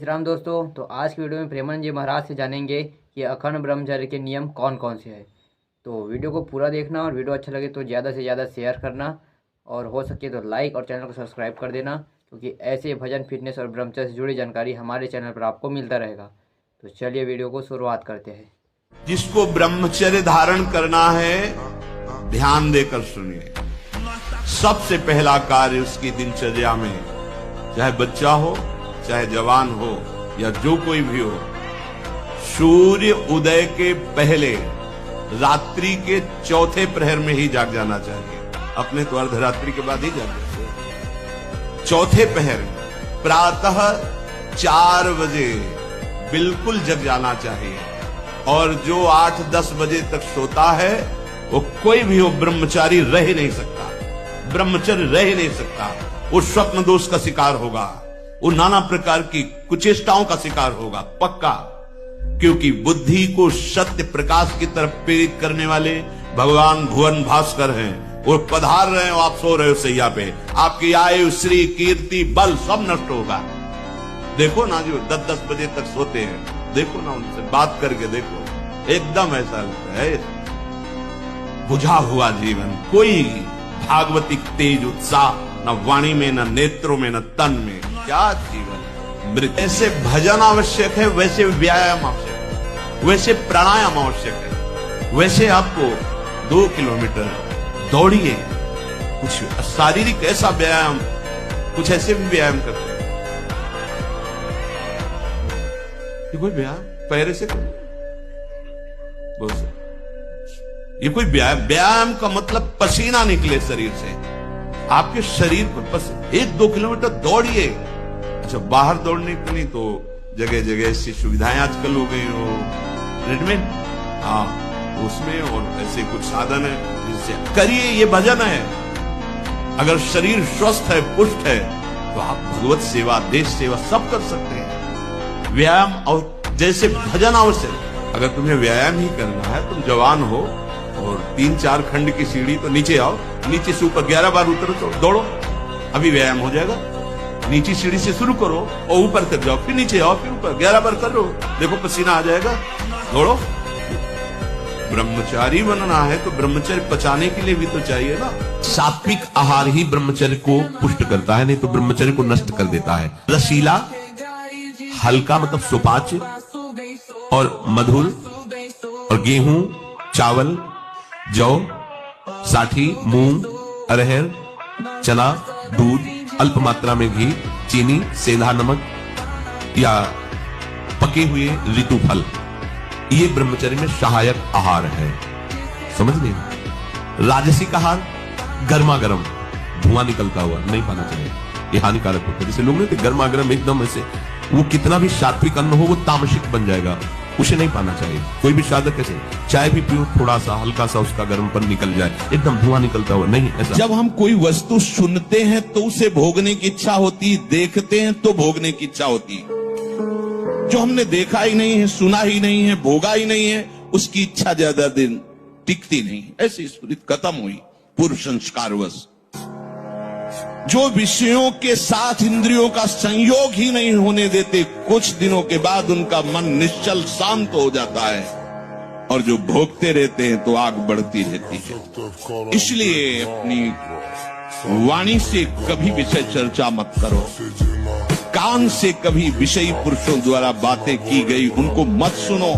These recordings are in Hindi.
श्री राम दोस्तों। तो आज की वीडियो में प्रेमानंद जी महाराज से जानेंगे कि अखंड ब्रह्मचर्य के नियम कौन कौन से हैं। तो वीडियो को पूरा देखना और वीडियो अच्छा लगे तो ज़्यादा से ज़्यादा शेयर करना और हो सके तो लाइक और चैनल को सब्सक्राइब कर देना, क्योंकि ऐसे भजन फिटनेस और ब्रह्मचर्य से जुड़ी जानकारी हमारे चैनल पर आपको मिलता रहेगा। तो चलिए वीडियो को शुरुआत करते हैं। जिसको ब्रह्मचर्य धारण करना है ध्यान देकर सुनिए। सबसे पहला कार्य उसकी दिनचर्या में, चाहे बच्चा हो चाहे जवान हो या जो कोई भी हो, सूर्य उदय के पहले रात्रि के चौथे प्रहर में ही जाग जाना चाहिए। अपने तो अर्धरात्रि के बाद ही जाग जाते। चौथे प्रहर प्रातः 4 बजे बिल्कुल जग जाना चाहिए। और जो 8-10 बजे तक सोता है वो कोई भी हो ब्रह्मचारी रह ही नहीं सकता, ब्रह्मचर्य रह ही नहीं सकता। वो स्वप्न दोष का शिकार होगा, वो नाना प्रकार की कुचेष्टाओं का शिकार होगा पक्का। क्योंकि बुद्धि को सत्य प्रकाश की तरफ प्रेरित करने वाले भगवान भुवन भास्कर हैं। वो पधार रहे हो, आप सो रहे हो सैया पे, आपकी आयु श्री कीर्ति बल सब नष्ट होगा। देखो ना जो 10-10 बजे तक सोते हैं, देखो ना उनसे बात करके देखो, एकदम ऐसा लगता है बुझा हुआ जीवन, कोई भागवतिक तेज उत्साह न वाणी में न नेत्रों में न तन में, क्या जीवन मृत। ऐसे भजन आवश्यक है, वैसे व्यायाम आवश्यक है, वैसे प्राणायाम आवश्यक है। वैसे आपको 2 किलोमीटर दौड़िए, कुछ शारीरिक ऐसा व्यायाम, कुछ ऐसे भी व्यायाम करते हैं। ये कोई व्यायाम पैरे से करो, ये कोई व्यायाम का मतलब पसीना निकले शरीर से, आपके शरीर पर 1-2 किलोमीटर दौड़िए। अच्छा, बाहर दौड़ने के लिए तो जगह जगह ऐसी सुविधाएं आजकल हो गई हो, ट्रेडमिल, हाँ उसमें और ऐसे कुछ साधन है जिससे करिए। ये भजन है। अगर शरीर स्वस्थ है, पुष्ट है, तो आप भगवत सेवा, देश सेवा सब कर सकते हैं। व्यायाम और जैसे भजन आवश्यक। अगर तुम्हें व्यायाम ही करना है, तुम जवान हो और 3-4 खंड की सीढ़ी तो नीचे आओ, नीचे से ऊपर 11 बार उतरो तो दौड़ो, अभी व्यायाम हो जाएगा। नीचे सीढ़ी से शुरू करो और ऊपर तक जाओ, फिर नीचे आओ, फिर ऊपर 11 बार करो, देखो पसीना आ जाएगा, दौड़ो। ब्रह्मचारी बनना है तो ब्रह्मचर्य पचाने के लिए भी तो चाहिए ना। सात्विक आहार ही ब्रह्मचर्य को पुष्ट करता है, नहीं तो ब्रह्मचर्य को नष्ट कर देता है। रसीला, हल्का मतलब सुपाच्य और मधुर, और गेहूं, चावल, जौ, साठी, मूंग, अरहर, चना, दूध, अल्प मात्रा में घी, चीनी, सेंधा नमक या पके हुए ऋतु फल, ये ब्रह्मचर्य में सहायक आहार है। समझ लिए। राजसिक आहार गर्मा गर्म धुआं निकलता हुआ नहीं पाना चाहिए, ये हानिकारक होता है। जैसे लोग नहीं, गर्मा गर्म एकदम ऐसे, वो कितना भी सात्विक अन्न हो वो तामसिक बन जाएगा, उसे नहीं पाना चाहिए। कोई भी साधक कैसे चाय भी पियो, थोड़ा सा हल्का सा उसका गर्मपन निकल जाए, एकदम धुआं निकलता हुआ नहीं, ऐसा। जब हम कोई वस्तु सुनते हैं तो उसे भोगने की इच्छा होती, देखते हैं तो भोगने की इच्छा होती। जो हमने देखा ही नहीं है, सुना ही नहीं है, भोगा ही नहीं है, उसकी इच्छा ज्यादा दिन टिकती नहीं। ऐसी स्मृति खत्म हुई पूर्व संस्कारवश। जो विषयों के साथ इंद्रियों का संयोग ही नहीं होने देते, कुछ दिनों के बाद उनका मन निश्चल शांत हो जाता है, और जो भोगते रहते हैं तो आग बढ़ती रहती है। इसलिए अपनी वाणी से कभी विषय चर्चा मत करो, कान से कभी विषयी पुरुषों द्वारा बातें की गई उनको मत सुनो,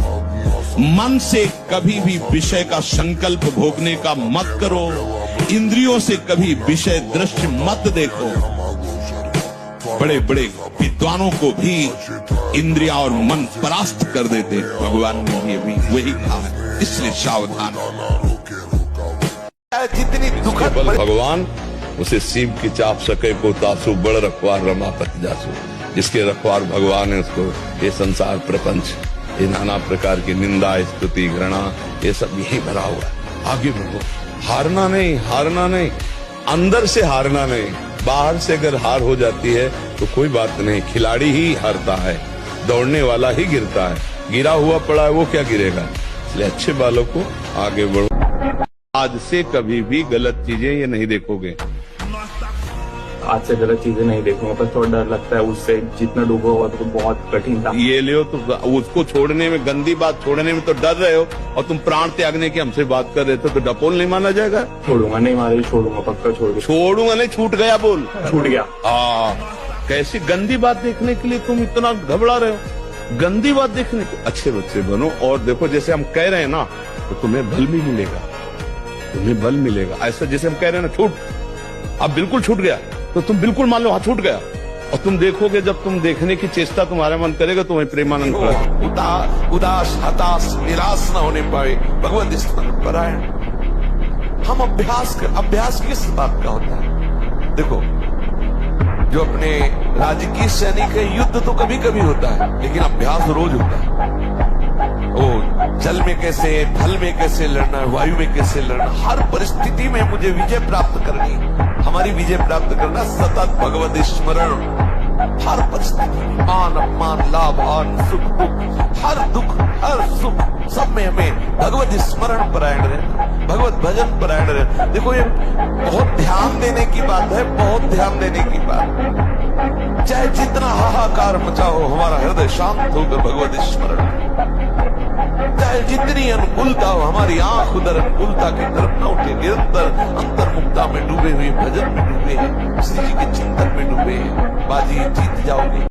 मन से कभी भी विषय का संकल्प भोगने का मत करो, इंद्रियों से कभी विषय दृश्य मत देखो। बड़े बड़े विद्वानों को भी इंद्रिया और मन परास्त कर देते, भगवान ने भी वही कहा है, इसलिए सावधान। जितनी दुखद भगवान उसे सीम की चाप सके को तासु बड़ रखवार रमा पत जासु। जिसके रखवार भगवान है उसको ये संसार प्रपंच, ये नाना प्रकार की निंदा, स्तुति, घृणा, ये सब यही भरा हुआ है। आगे बढ़ो, हारना नहीं, हारना नहीं, अंदर से हारना नहीं। बाहर से अगर हार हो जाती है तो कोई बात नहीं, खिलाड़ी ही हारता है, दौड़ने वाला ही गिरता है। गिरा हुआ पड़ा है वो क्या गिरेगा। इसलिए अच्छे बालों को आगे बढ़ो। आज से कभी भी गलत चीजें ये नहीं देखोगे। आज से गलत चीजें नहीं देखूंगा, पर थोड़ा डर लगता है उससे, जितना डूबा हुआ तो बहुत कठिन था। ये लियो तो उसको छोड़ने में, गंदी बात छोड़ने में तो डर रहे हो, और तुम प्राण त्यागने की हमसे बात कर रहे थे, तो डपोल नहीं माना जाएगा? छोड़ूंगा नहीं, मारे छोड़ूंगा, पक्का छोड़ूंगा नहीं, छूट गया बोल। छूट गया। कैसी गंदी बात देखने के लिए तुम इतना घबरा रहे हो? गंदी बात देखने को अच्छे बच्चे बनो, और देखो जैसे हम कह रहे हैं ना, तो तुम्हें बल भी मिलेगा, तुम्हें बल मिलेगा। ऐसा जैसे हम कह रहे हैं ना, छूट, अब बिल्कुल छूट गया, तो तुम बिल्कुल मान लो हाँ छूट गया, और तुम देखोगे, जब तुम देखने की चेष्टा तुम्हारा मन करेगा, तुम्हें प्रेमानंद उदास हताश निराश न होने पाए भगवत स्मरण परायण। हम अभ्यास किस बात का होता है? देखो, जो अपने राज्य की सैनिक है, युद्ध तो कभी कभी होता है, लेकिन अभ्यास रोज होता है। ओ जल में कैसे, थल में कैसे लड़ना है, वायु में कैसे लड़ना, हर परिस्थिति में मुझे विजय प्राप्त करनी, हमारी विजय प्राप्त करना सतत भगवत स्मरण। हर परिस्थिति में मान अपमान, लाभ हान, सुख दुख, हर दुख हर सुख, सब में हमें भगवत स्मरण परायण रहना, भगवत भजन परायण रहना। देखो, ये बहुत ध्यान देने की बात है, बहुत ध्यान देने की बात। चाहे जितना हाहाकार मचाओ, हमारा हृदय शांत होकर भगवत स्मरण, चाहे जितनी अनुकूलता हो, हमारी आंख उधर अनुकूलता की तरफ न उठे, निरंतर अंतर्मुक्ता में डूबे हुए, भजन में डूबे हैं, श्री जी के चिंतन में डूबे हैं, बाजी जीत जाओगे।